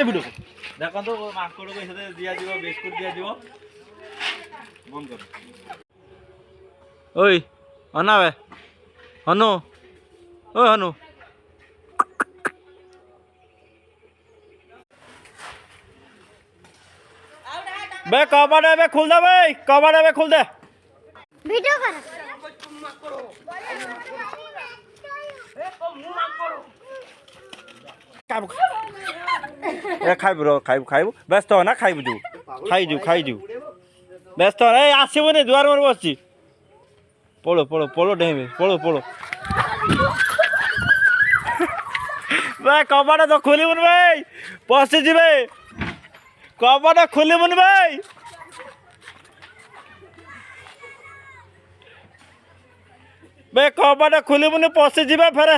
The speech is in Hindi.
ভিডিও দেখো তো মাংসটা সাথে দিয়া দিব বিস্কুট দিয়া দিব বন্ধ কর ওই অনাবে হনু ও হনু बे कबाड़ बे खुल दे भाई कबाड़ बे खुल दे वीडियो कर ए खाइबु रो खाइबु व्यस्त हो ना खाइबु जु व्यस्त हो ए आसीबो ने दुआर मोर बसची पळो पळो पळो डेमे पळो पळो बे कबाड़ तो खुलिबुन भाई पसी जिबे कबाड़ खुलिबुन भाई बे कबाड़ खुलिबुन पसी जिबे फेरे